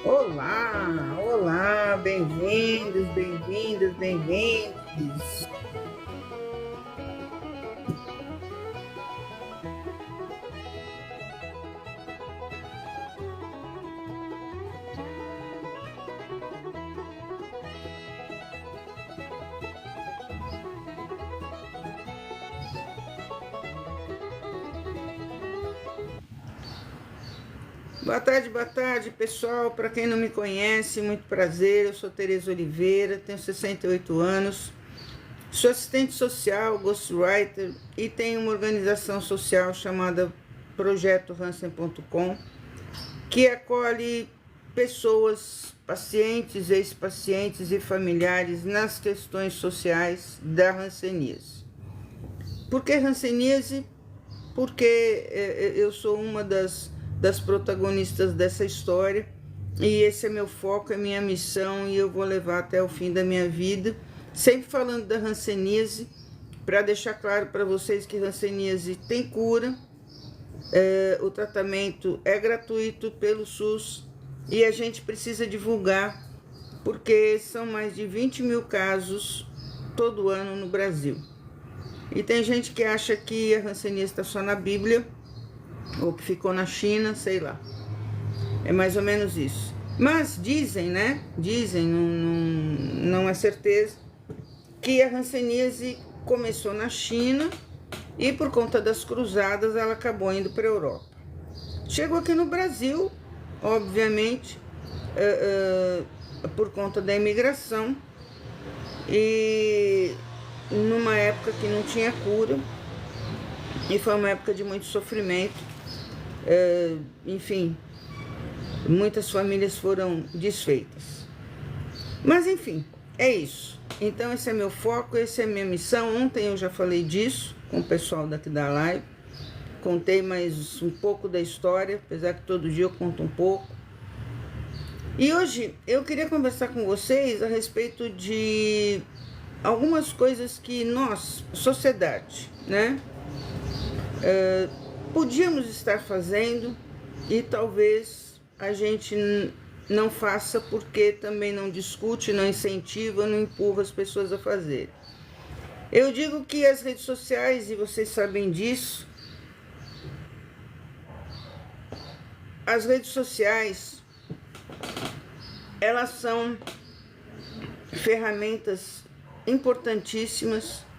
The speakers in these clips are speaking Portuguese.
Olá, olá, bem-vindos, bem-vindas, bem-vindos. Boa tarde, pessoal. Para quem não me conhece, muito prazer. Eu sou Tereza Oliveira, tenho 68 anos, sou assistente social, ghostwriter e tenho uma organização social chamada Projeto Hansen.com, que acolhe pessoas, pacientes, ex-pacientes e familiares nas questões sociais da hanseníase. Por que hanseníase? Porque eu sou uma das protagonistas dessa história e esse é meu foco, é minha missão e eu vou levar até o fim da minha vida, sempre falando da hanseníase, para deixar claro para vocês que hanseníase tem cura, o tratamento é gratuito pelo SUS e a gente precisa divulgar porque são mais de 20 mil casos todo ano no Brasil. E tem gente que acha que a hanseníase está só na Bíblia, ou que ficou na China, sei lá. É mais ou menos isso. Mas dizem, né? Dizem, não é certeza, que a hanseníase começou na China e por conta das cruzadas ela acabou indo para a Europa. Chegou aqui no Brasil, obviamente, por conta da imigração e numa época que não tinha cura e foi uma época de muito sofrimento. Enfim, muitas famílias foram desfeitas. Mas enfim, é isso. Então esse é meu foco, essa é minha missão. Ontem eu já falei disso com o pessoal daqui da live. Contei mais um pouco da história, apesar que todo dia eu conto um pouco. E hoje eu queria conversar com vocês a respeito de algumas coisas que nós, sociedade, né? Podíamos estar fazendo e talvez a gente não faça porque também não discute, não incentiva, não empurra as pessoas a fazerem. Eu digo que as redes sociais, e vocês sabem disso, as redes sociais, elas são ferramentas importantíssimas,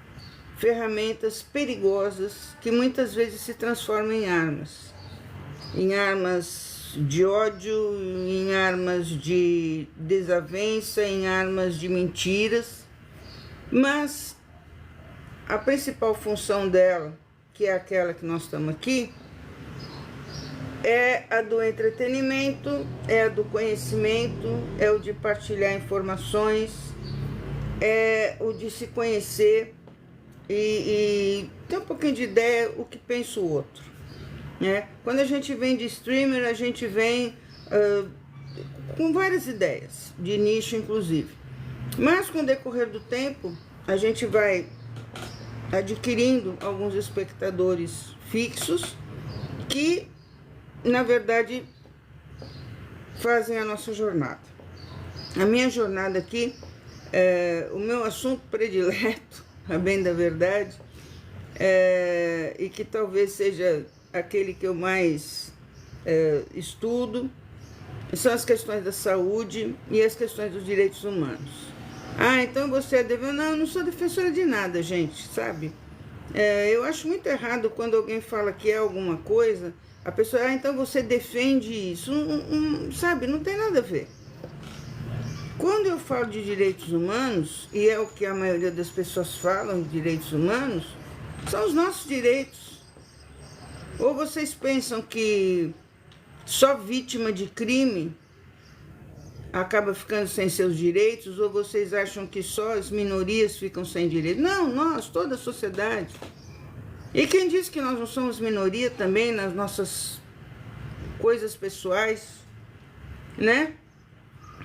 ferramentas perigosas que muitas vezes se transformam em armas de ódio, em armas de desavença, em armas de mentiras, mas a principal função dela, que é aquela que nós estamos aqui, é a do entretenimento, é a do conhecimento, é o de partilhar informações, é o de se conhecer e ter um pouquinho de ideia o que pensa o outro, né? Quando a gente vem de streamer, a gente vem com várias ideias, de nicho inclusive. Mas com o decorrer do tempo, a gente vai adquirindo alguns espectadores fixos que, na verdade, fazem a nossa jornada. A minha jornada aqui, o meu assunto predileto, a bem da verdade, e que talvez seja aquele que eu mais estudo, são as questões da saúde e as questões dos direitos humanos. Ah, então você é defensora? Não, eu não sou defensora de nada, gente, sabe? Eu acho muito errado quando alguém fala que é alguma coisa, a pessoa, então você defende isso, sabe? Não tem nada a ver. Quando eu falo de direitos humanos, e é o que a maioria das pessoas falam de direitos humanos, são os nossos direitos. Ou vocês pensam que só vítima de crime acaba ficando sem seus direitos, ou vocês acham que só as minorias ficam sem direitos? Não, nós, toda a sociedade. E quem diz que nós não somos minoria também nas nossas coisas pessoais, né?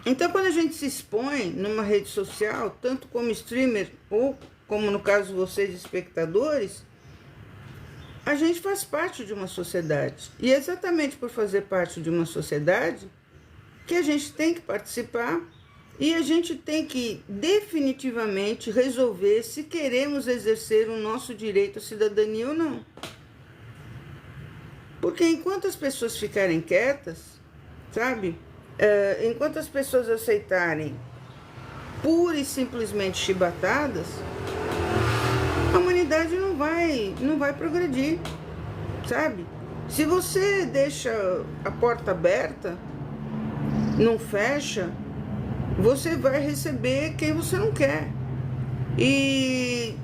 Então, quando a gente se expõe numa rede social, tanto como streamer ou como no caso vocês, espectadores, a gente faz parte de uma sociedade. E exatamente por fazer parte de uma sociedade, que a gente tem que participar e a gente tem que definitivamente resolver se queremos exercer o nosso direito à cidadania ou não. Porque enquanto as pessoas ficarem quietas, sabe? Enquanto as pessoas aceitarem pura e simplesmente chibatadas, a humanidade não vai progredir, sabe? Se você deixa a porta aberta, não fecha, você vai receber quem você não quer. E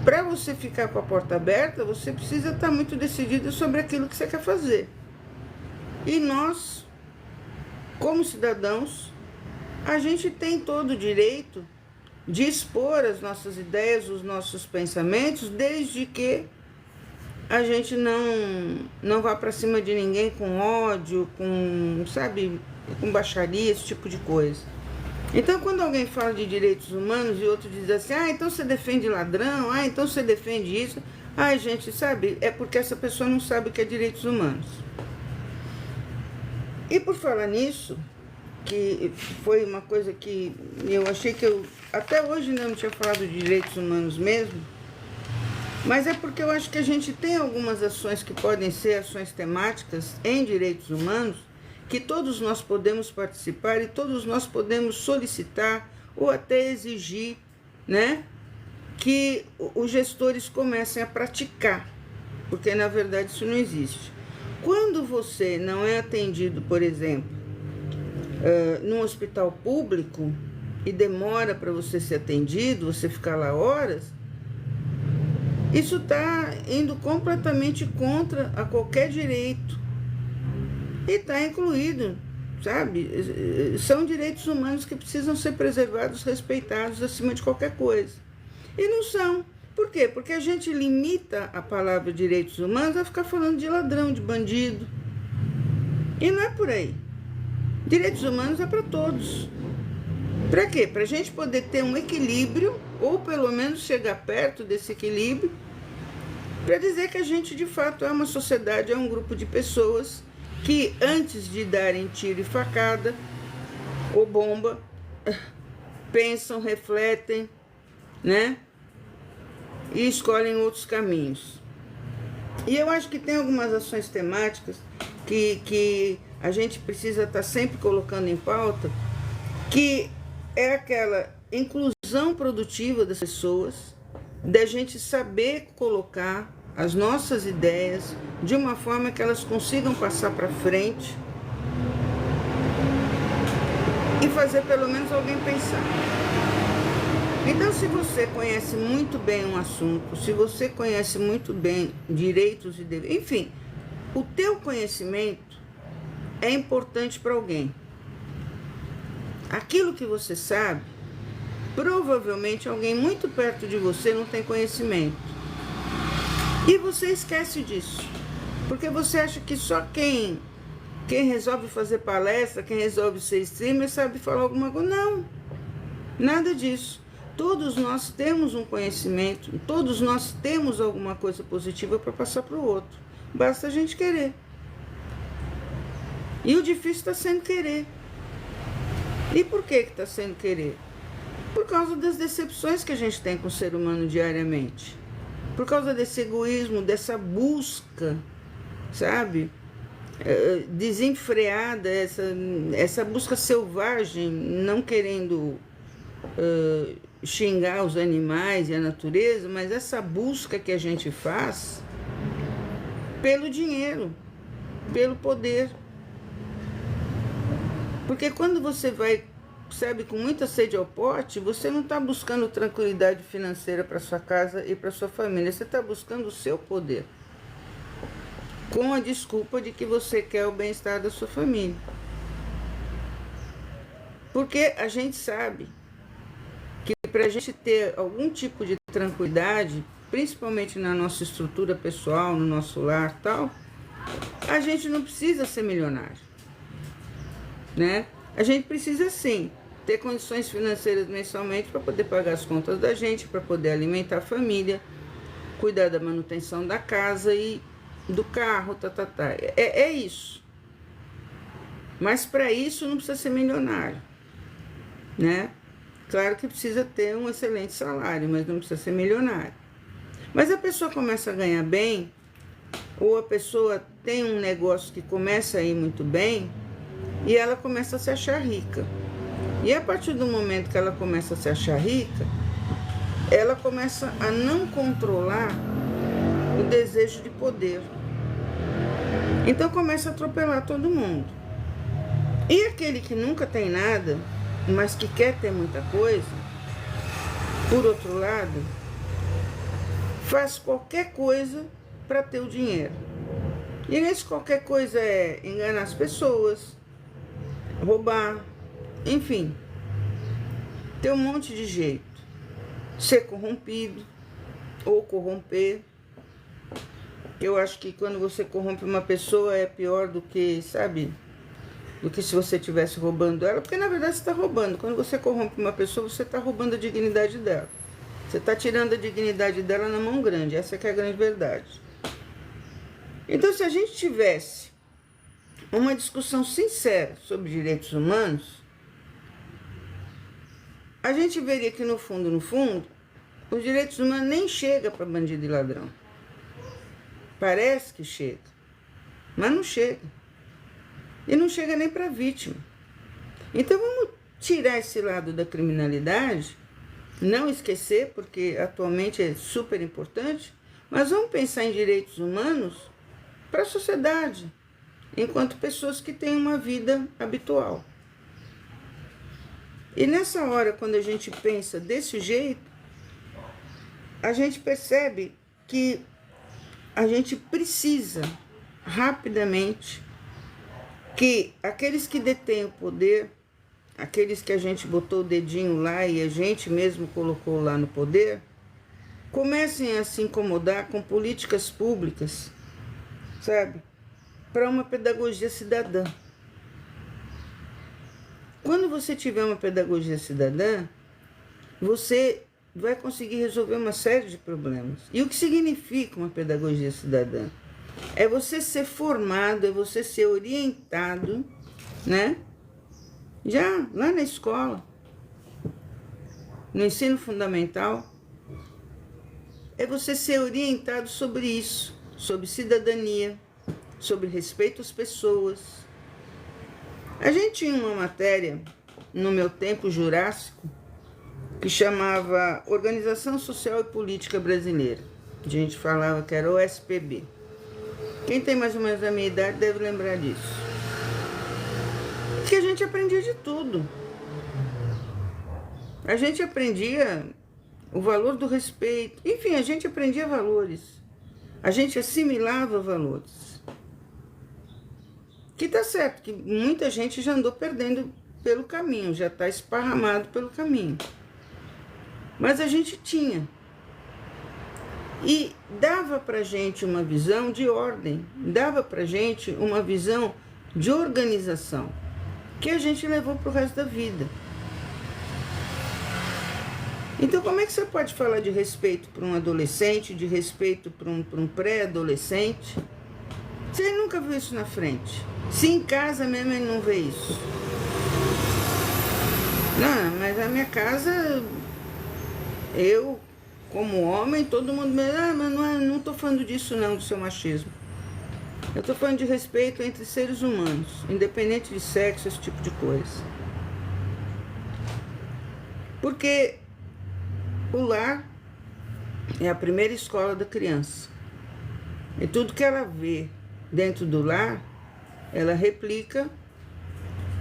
para você ficar com a porta aberta, você precisa estar muito decidido sobre aquilo que você quer fazer. E nós, como cidadãos, a gente tem todo o direito de expor as nossas ideias, os nossos pensamentos, desde que a gente não vá para cima de ninguém com ódio, com, sabe, com baixaria, esse tipo de coisa. Então, quando alguém fala de direitos humanos e outro diz assim, então você defende ladrão, então você defende isso, gente, sabe, é porque essa pessoa não sabe o que é direitos humanos. E por falar nisso, que foi uma coisa que eu achei que eu até hoje não tinha falado de direitos humanos mesmo, mas é porque eu acho que a gente tem algumas ações que podem ser ações temáticas em direitos humanos, que todos nós podemos participar e todos nós podemos solicitar ou até exigir, né, que os gestores comecem a praticar, porque na verdade isso não existe. Quando você não é atendido, por exemplo, num hospital público e demora para você ser atendido, você ficar lá horas, isso está indo completamente contra a qualquer direito e está incluído, sabe? São direitos humanos que precisam ser preservados, respeitados acima de qualquer coisa. E não são. Por quê? Porque a gente limita a palavra direitos humanos a ficar falando de ladrão, de bandido. E não é por aí. Direitos humanos é para todos. Para quê? Para a gente poder ter um equilíbrio, ou pelo menos chegar perto desse equilíbrio, para dizer que a gente de fato é uma sociedade, é um grupo de pessoas que antes de darem tiro e facada ou bomba, pensam, refletem, né? E escolhem outros caminhos. E eu acho que tem algumas ações temáticas que a gente precisa estar sempre colocando em pauta, que é aquela inclusão produtiva das pessoas, da gente saber colocar as nossas ideias de uma forma que elas consigam passar para frente e fazer pelo menos alguém pensar. Então, se você conhece muito bem um assunto, se você conhece muito bem direitos e deveres, enfim, o teu conhecimento é importante para alguém. Aquilo que você sabe, provavelmente alguém muito perto de você não tem conhecimento. E você esquece disso, porque você acha que só quem resolve fazer palestra, quem resolve ser streamer, sabe falar alguma coisa. Não, nada disso. Todos nós temos um conhecimento, todos nós temos alguma coisa positiva para passar para o outro. Basta a gente querer. E o difícil está sendo querer. E por que está sendo querer? Por causa das decepções que a gente tem com o ser humano diariamente. Por causa desse egoísmo, dessa busca, sabe? Desenfreada, essa busca selvagem, não querendo xingar os animais e a natureza, mas essa busca que a gente faz pelo dinheiro, pelo poder. Porque quando você vai, sabe, com muita sede ao pote, você não está buscando tranquilidade financeira para sua casa e para sua família, você está buscando o seu poder, com a desculpa de que você quer o bem-estar da sua família. Porque a gente sabe que para a gente ter algum tipo de tranquilidade, principalmente na nossa estrutura pessoal, no nosso lar e tal, a gente não precisa ser milionário, né? A gente precisa sim ter condições financeiras mensalmente para poder pagar as contas da gente, para poder alimentar a família, cuidar da manutenção da casa e do carro, É isso. Mas para isso não precisa ser milionário, né? Claro que precisa ter um excelente salário, mas não precisa ser milionário. Mas a pessoa começa a ganhar bem, ou a pessoa tem um negócio que começa a ir muito bem, e ela começa a se achar rica. E a partir do momento que ela começa a se achar rica, ela começa a não controlar o desejo de poder. Então começa a atropelar todo mundo. E aquele que nunca tem nada, mas que quer ter muita coisa, por outro lado, faz qualquer coisa para ter o dinheiro. E nesse qualquer coisa é enganar as pessoas, roubar, enfim, ter um monte de jeito. Ser corrompido ou corromper. Eu acho que quando você corrompe uma pessoa é pior do que, sabe, do que se você estivesse roubando ela, porque na verdade você está roubando. Quando você corrompe uma pessoa, você está roubando a dignidade dela. Você está tirando a dignidade dela na mão grande, essa que é a grande verdade. Então, se a gente tivesse uma discussão sincera sobre direitos humanos, a gente veria que no fundo, os direitos humanos nem chegam para bandido e ladrão. Parece que chega, mas não chega. E não chega nem para vítima. Então vamos tirar esse lado da criminalidade, não esquecer, porque atualmente é super importante, mas vamos pensar em direitos humanos para a sociedade, enquanto pessoas que têm uma vida habitual. E nessa hora, quando a gente pensa desse jeito, a gente percebe que a gente precisa rapidamente que aqueles que detêm o poder, aqueles que a gente botou o dedinho lá e a gente mesmo colocou lá no poder, comecem a se incomodar com políticas públicas, sabe, para uma pedagogia cidadã. Quando você tiver uma pedagogia cidadã, você vai conseguir resolver uma série de problemas. E o que significa uma pedagogia cidadã? É você ser formado, é você ser orientado, né? Já lá na escola, no ensino fundamental, é você ser orientado sobre isso, sobre cidadania, sobre respeito às pessoas. A gente tinha uma matéria, no meu tempo jurássico, que chamava Organização Social e Política Brasileira. A gente falava que era o OSPB. Quem tem mais ou menos a minha idade deve lembrar disso. Que a gente aprendia de tudo. A gente aprendia o valor do respeito. Enfim, a gente aprendia valores. A gente assimilava valores. Que tá certo, que muita gente já andou perdendo pelo caminho, já está esparramado pelo caminho. Mas a gente tinha. E dava pra gente uma visão de ordem, dava pra gente uma visão de organização, que a gente levou pro resto da vida. Então, como é que você pode falar de respeito para um adolescente, de respeito para um pré-adolescente, se ele nunca viu isso na frente? Se em casa mesmo ele não vê isso. Não, mas a minha casa, eu, como homem, todo mundo me diz, mas não tô falando disso não, do seu machismo. Eu tô falando de respeito entre seres humanos, independente de sexo, esse tipo de coisa. Porque o lar é a primeira escola da criança. E tudo que ela vê dentro do lar, ela replica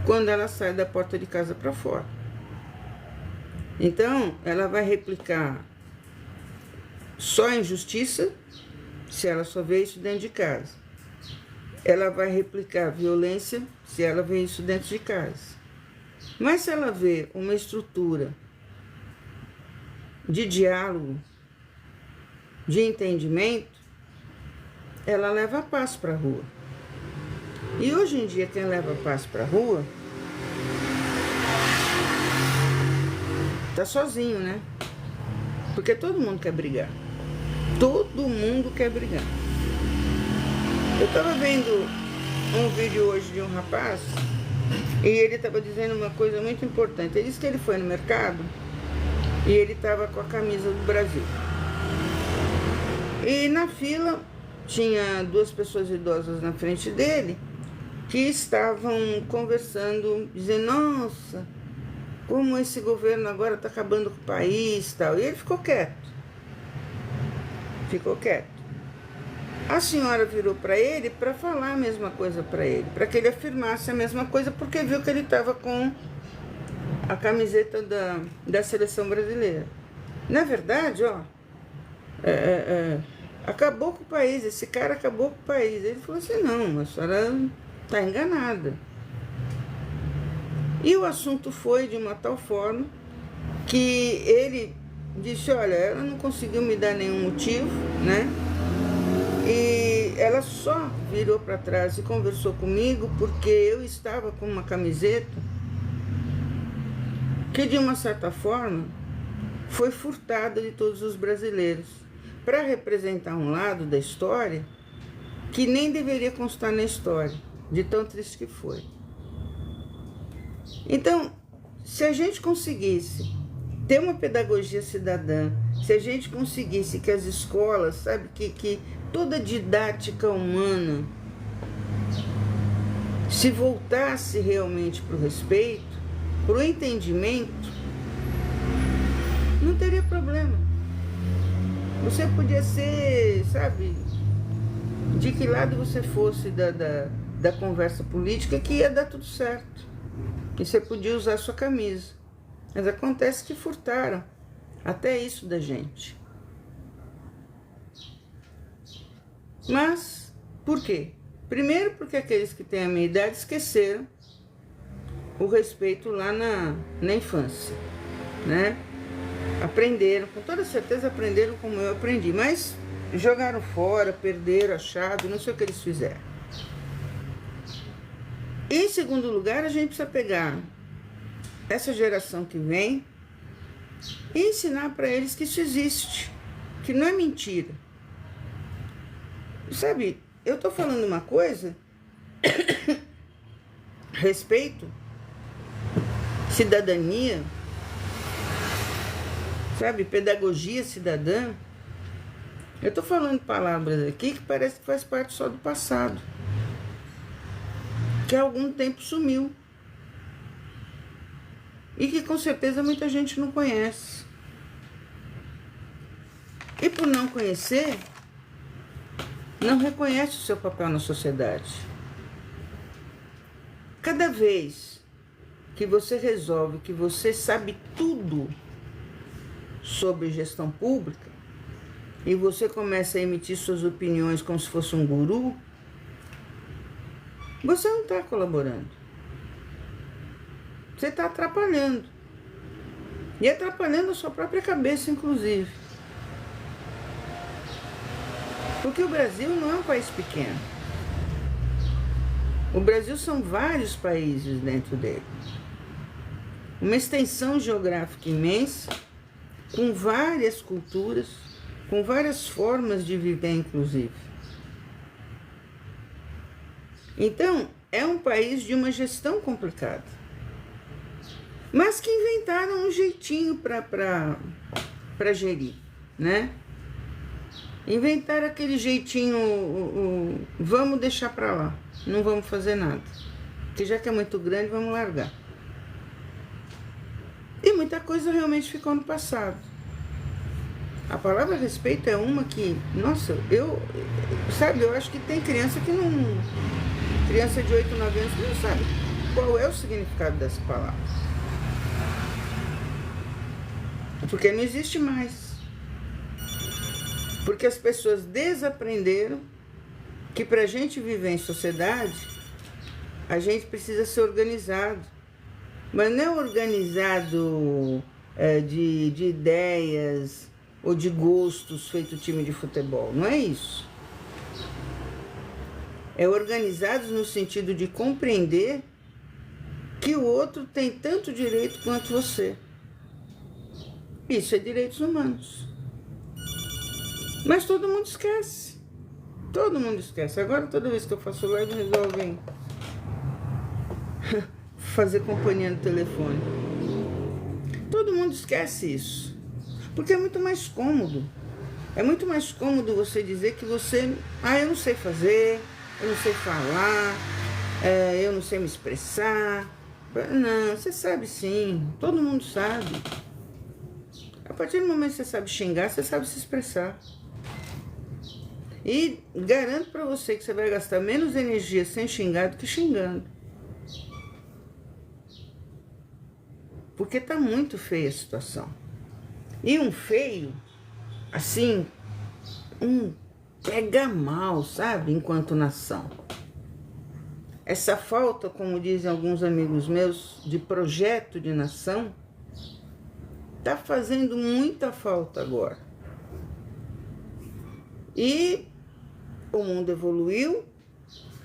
quando ela sai da porta de casa para fora. Então, ela vai replicar só a injustiça, se ela só vê isso dentro de casa. Ela vai replicar violência, se ela vê isso dentro de casa. Mas se ela vê uma estrutura de diálogo, de entendimento, ela leva a paz para a rua. E hoje em dia, quem leva a paz para a rua tá sozinho, né? Porque todo mundo quer brigar. Todo mundo quer brigar. Eu tava vendo um vídeo hoje de um rapaz E ele estava dizendo uma coisa muito importante. Ele disse que ele foi no mercado e ele estava com a camisa do Brasil. E na fila tinha duas pessoas idosas na frente dele que estavam conversando, dizendo, nossa, como esse governo agora está acabando com o país e tal. E ele ficou quieto. Ficou quieto. A senhora virou para ele para falar a mesma coisa para ele, para que ele afirmasse a mesma coisa, porque viu que ele estava com a camiseta da seleção brasileira. Na verdade, ó, acabou com o país, esse cara acabou com o país. Ele falou assim, não, a senhora está enganada. E o assunto foi de uma tal forma que ele disse, olha, ela não conseguiu me dar nenhum motivo, né? E ela só virou para trás e conversou comigo porque eu estava com uma camiseta que, de uma certa forma, foi furtada de todos os brasileiros para representar um lado da história que nem deveria constar na história, de tão triste que foi. Então, se a gente conseguisse ter uma pedagogia cidadã, se a gente conseguisse que as escolas, sabe, que toda didática humana se voltasse realmente para o respeito, para o entendimento, não teria problema. Você podia ser, sabe, de que lado você fosse da conversa política, que ia dar tudo certo. E você podia usar a sua camisa. Mas acontece que furtaram até isso da gente. Mas, por quê? Primeiro porque aqueles que têm a minha idade esqueceram o respeito lá na infância, né? Aprenderam, com toda certeza aprenderam como eu aprendi, mas jogaram fora, perderam, achado, não sei o que eles fizeram. Em segundo lugar, a gente precisa pegar essa geração que vem e ensinar para eles que isso existe, que não é mentira. Sabe, eu tô falando uma coisa, respeito, cidadania, sabe, pedagogia cidadã. Eu tô falando palavras aqui que parece que faz parte só do passado, que há algum tempo sumiu e que com certeza muita gente não conhece. E por não conhecer, não reconhece o seu papel na sociedade. Cada vez que você resolve que você sabe tudo sobre gestão pública e você começa a emitir suas opiniões como se fosse um guru, você não está colaborando. Você está atrapalhando. E atrapalhando a sua própria cabeça, inclusive. Porque o Brasil não é um país pequeno. O Brasil são vários países dentro dele. Uma extensão geográfica imensa, com várias culturas, com várias formas de viver, inclusive. Então, é um país de uma gestão complicada. Mas que inventaram um jeitinho para gerir, né? Inventaram aquele jeitinho, vamos deixar para lá, não vamos fazer nada. Porque já que é muito grande, vamos largar. E muita coisa realmente ficou no passado. A palavra respeito é uma que, nossa, eu acho que tem criança que não... Criança de 8, 9 anos que não sabe qual é o significado dessa palavra. Porque não existe mais. Porque as pessoas desaprenderam que para a gente viver em sociedade, a gente precisa ser organizado. Mas não é organizado de ideias ou de gostos feito time de futebol. Não é isso. É organizados no sentido de compreender que o outro tem tanto direito quanto você. Isso é direitos humanos. Mas todo mundo esquece. Todo mundo esquece. Agora, toda vez que eu faço live, resolvem fazer companhia no telefone. Todo mundo esquece isso, porque é muito mais cômodo. É muito mais cômodo você dizer que você, eu não sei fazer, eu não sei falar, eu não sei me expressar. Não, você sabe sim, todo mundo sabe. A partir do momento que você sabe xingar, você sabe se expressar. E garanto para você que você vai gastar menos energia sem xingar do que xingando. Porque tá muito feia a situação. E um feio, assim, pega mal, sabe? Enquanto nação. Essa falta, como dizem alguns amigos meus, de projeto de nação, tá fazendo muita falta agora. E o mundo evoluiu.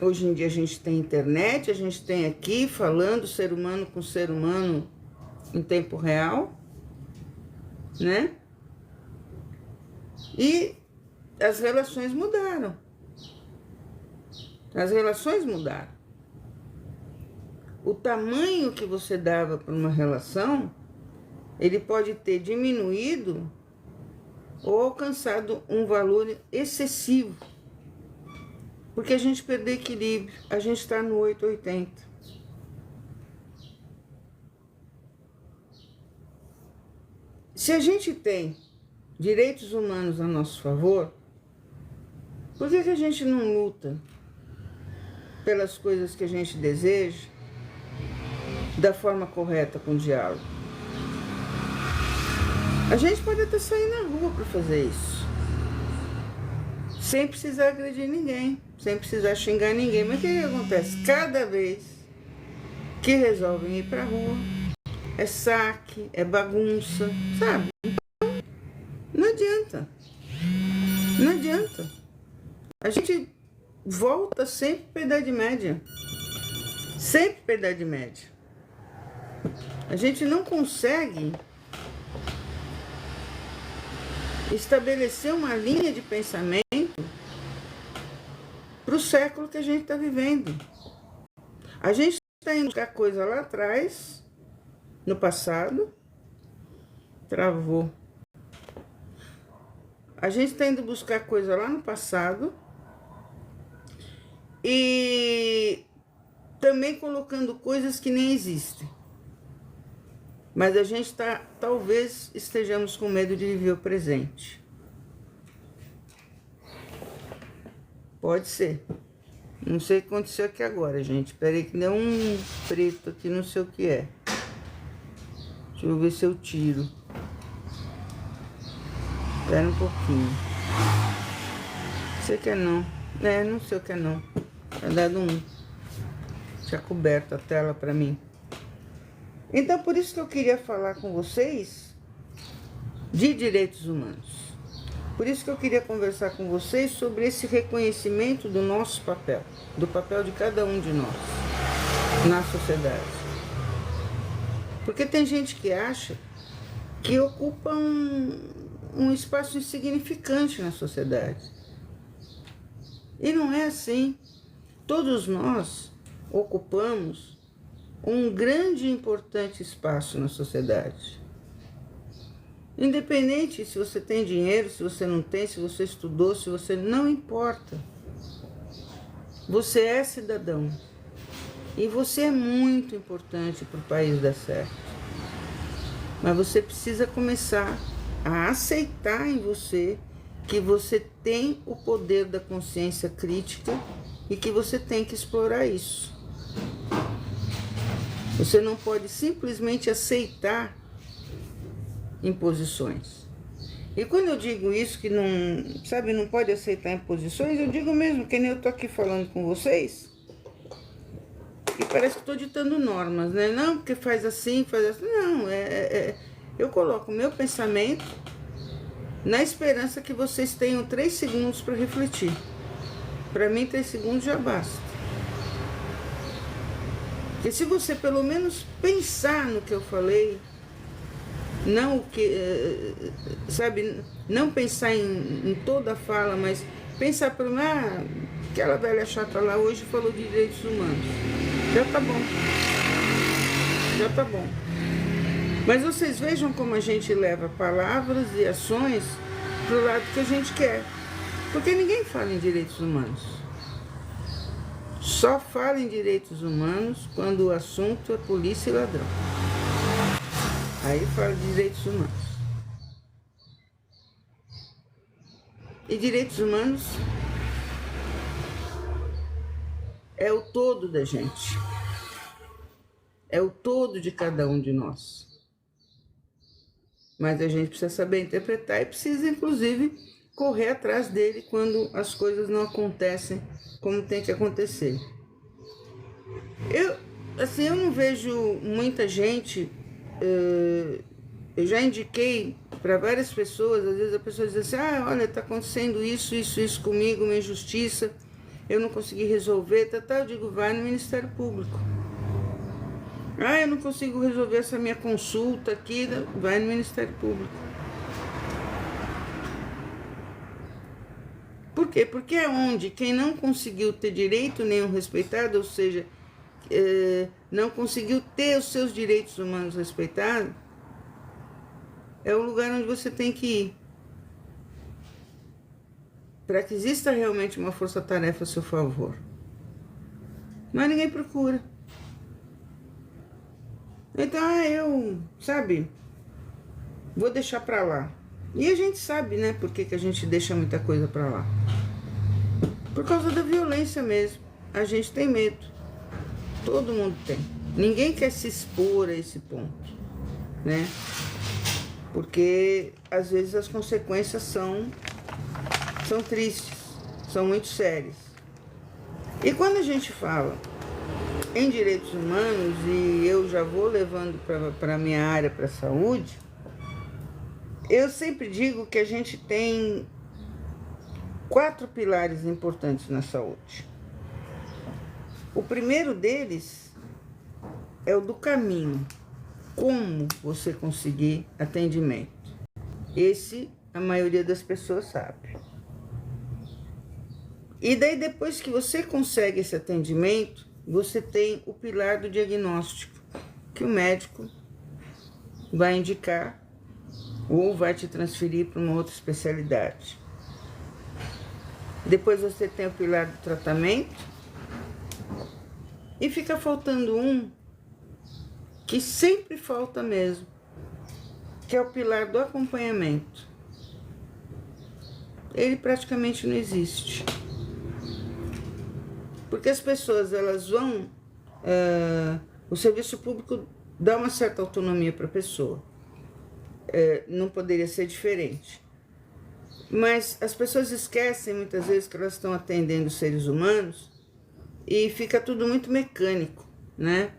Hoje em dia a gente tem internet, a gente tem aqui falando ser humano com ser humano em tempo real, né? E as relações mudaram. As relações mudaram. O tamanho que você dava para uma relação, ele pode ter diminuído ou alcançado um valor excessivo. Porque a gente perdeu equilíbrio, a gente está no 880. Se a gente tem direitos humanos a nosso favor, por que a gente não luta pelas coisas que a gente deseja da forma correta, com diálogo? A gente pode até sair na rua para fazer isso, sem precisar agredir ninguém, sem precisar xingar ninguém. Mas o que acontece? Cada vez que resolvem ir para a rua, é saque, é bagunça, sabe? Então, não adianta. Não adianta. A gente volta sempre para a Idade Média. Sempre para a Idade Média. A gente não consegue estabelecer uma linha de pensamento para o século que a gente está vivendo. A gente está indo buscar coisa lá atrás, no passado. Travou. A gente está indo buscar coisa lá no passado e também colocando coisas que nem existem. Mas a gente talvez estejamos com medo de viver o presente. Pode ser. Não sei o que aconteceu aqui agora, gente. Espera aí que deu um preto aqui, não sei o que é. Deixa eu ver se eu tiro. Espera um pouquinho. Sei que é não. Não sei o que é não. Tá dado tinha coberto a tela pra mim. Então, por isso que eu queria falar com vocês de direitos humanos. Por isso que eu queria conversar com vocês sobre esse reconhecimento do nosso papel, do papel de cada um de nós na sociedade. Porque tem gente que acha que ocupa um espaço insignificante na sociedade. E não é assim. Todos nós ocupamos um grande e importante espaço na sociedade. Independente se você tem dinheiro, se você não tem, se você estudou, se você... Não importa. Você é cidadão. E você é muito importante para o país dar certo. Mas você precisa começar a aceitar em você que você tem o poder da consciência crítica e que você tem que explorar isso. Você não pode simplesmente aceitar imposições. E quando eu digo isso, que não pode aceitar imposições, eu digo mesmo, que nem eu tô aqui falando com vocês, e parece que estou ditando normas, né? Não, porque faz assim, faz assim. Não, eu coloco o meu pensamento na esperança que vocês tenham 3 segundos para refletir. Para mim, 3 segundos já basta. Porque se você pelo menos pensar no que eu falei, não o que, sabe, não pensar em toda a fala, mas pensar pelo menos, aquela velha chata lá hoje falou de direitos humanos. Já tá bom. já tá bom. Mas vocês vejam como a gente leva palavras e ações pro lado que a gente quer. Porque ninguém fala em direitos humanos. Só fala em direitos humanos quando o assunto é polícia e ladrão. Aí fala de direitos humanos. E direitos humanos é o todo da gente. É o todo de cada um de nós. Mas a gente precisa saber interpretar e precisa, inclusive, correr atrás dele quando as coisas não acontecem como tem que acontecer. Eu não vejo muita gente... eu já indiquei para várias pessoas, às vezes a pessoa diz assim, olha, está acontecendo isso comigo, uma injustiça, eu não consegui resolver, eu digo, vai no Ministério Público. Eu não consigo resolver essa minha consulta aqui, vai no Ministério Público. Por quê? Porque é onde quem não conseguiu ter direito nenhum respeitado, ou seja, não conseguiu ter os seus direitos humanos respeitados, é o lugar onde você tem que ir. Para que exista realmente uma força-tarefa a seu favor. Mas ninguém procura. Então, vou deixar para lá. E a gente sabe, né, por que a gente deixa muita coisa para lá. Por causa da violência mesmo. A gente tem medo. Todo mundo tem. Ninguém quer se expor a esse ponto, né? Porque, às vezes, as consequências são tristes, são muito sérias. E quando a gente fala em direitos humanos, e eu já vou levando para a minha área, para a saúde, eu sempre digo que a gente tem 4 pilares importantes na saúde. O primeiro deles é o do caminho. Como você conseguir atendimento? Esse a maioria das pessoas sabe. E daí depois que você consegue esse atendimento, você tem o pilar do diagnóstico, que o médico vai indicar ou vai te transferir para uma outra especialidade. Depois você tem o pilar do tratamento e fica faltando um que sempre falta mesmo, que é o pilar do acompanhamento. Ele praticamente não existe. Porque as pessoas, elas vão... o serviço público dá uma certa autonomia para a pessoa. Não poderia ser diferente. Mas as pessoas esquecem muitas vezes que elas estão atendendo seres humanos e fica tudo muito mecânico, né?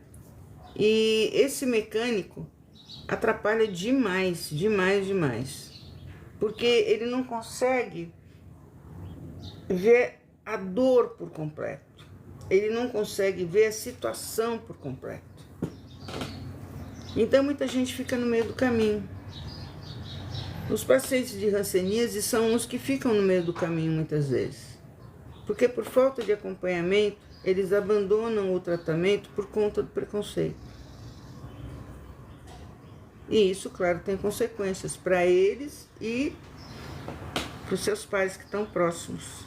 E esse mecânico atrapalha demais, porque ele não consegue ver a dor por completo, ele não consegue ver a situação por completo. Então muita gente fica no meio do caminho. Os pacientes de hanseníase são os que ficam no meio do caminho muitas vezes, porque por falta de acompanhamento, eles abandonam o tratamento por conta do preconceito. E isso, claro, tem consequências para eles e para os seus pais que estão próximos.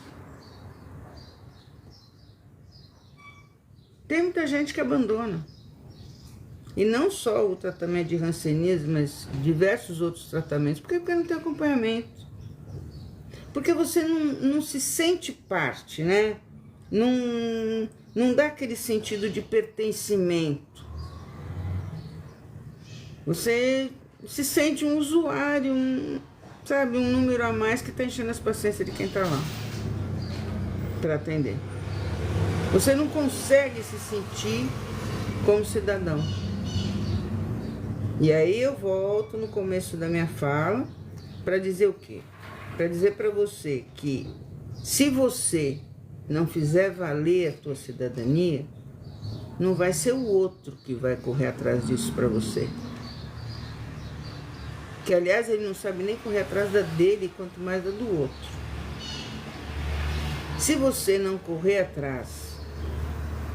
Tem muita gente que abandona. E não só o tratamento de hanseníase, mas diversos outros tratamentos. Por quê? Porque não tem acompanhamento. Porque você não se sente parte, né? Não dá aquele sentido de pertencimento. Você se sente um usuário, um número a mais que está enchendo as paciências de quem está lá para atender. Você não consegue se sentir como cidadão. E aí eu volto no começo da minha fala para dizer o quê? Para dizer para você que se você não fizer valer a tua cidadania, não vai ser o outro que vai correr atrás disso para você. Que, aliás, ele não sabe nem correr atrás da dele, quanto mais da do outro. Se você não correr atrás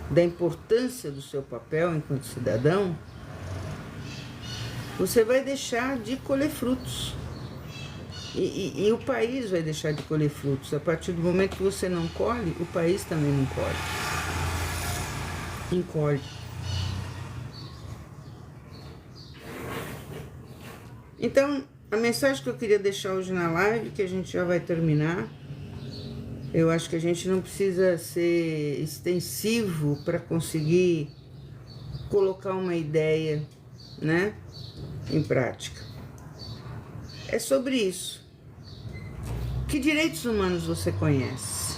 da importância do seu papel enquanto cidadão, você vai deixar de colher frutos. E o país vai deixar de colher frutos. A partir do momento que você não colhe, o país também não colhe. Encolhe. Então, a mensagem que eu queria deixar hoje na live, que a gente já vai terminar, eu acho que a gente não precisa ser extensivo para conseguir colocar uma ideia, né, em prática. É sobre isso. Que direitos humanos você conhece?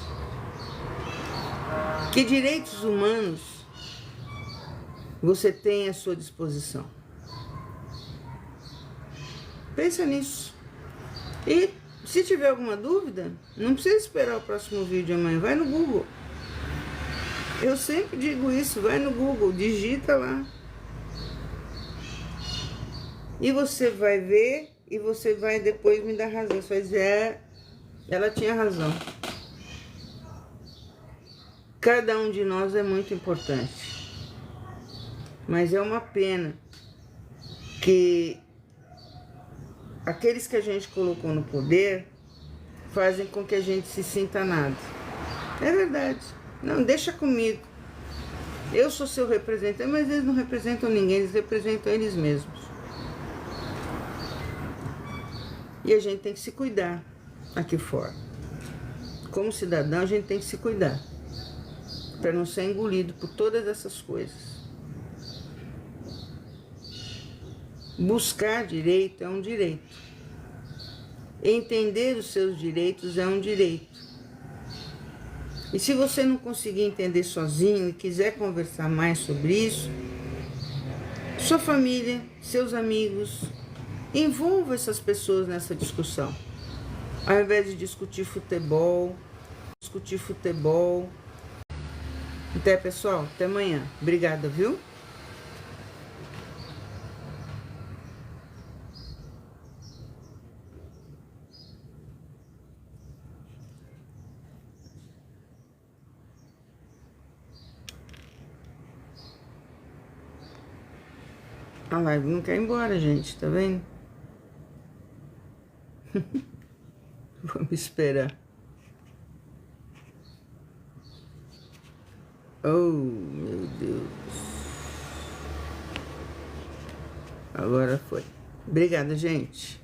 Que direitos humanos você tem à sua disposição? Pensa nisso. E se tiver alguma dúvida, não precisa esperar o próximo vídeo amanhã. Vai no Google. Eu sempre digo isso. Vai no Google, digita lá. E você vai ver e você vai depois me dar razão. Você vai dizer, ela tinha razão. Cada um de nós é muito importante. Mas é uma pena que aqueles que a gente colocou no poder fazem com que a gente se sinta nada. É verdade. Não, deixa comigo. Eu sou seu representante, mas eles não representam ninguém, eles representam eles mesmos. E a gente tem que se cuidar aqui fora. Como cidadão, a gente tem que se cuidar para não ser engolido por todas essas coisas. Buscar direito é um direito. Entender os seus direitos é um direito. E se você não conseguir entender sozinho e quiser conversar mais sobre isso, sua família, seus amigos, envolva essas pessoas nessa discussão. Ao invés de discutir futebol. Até, pessoal. Até amanhã. Obrigada, viu? A live não quer ir embora, gente. Tá vendo? Vamos esperar. Oh, meu Deus. Agora foi. Obrigada, gente.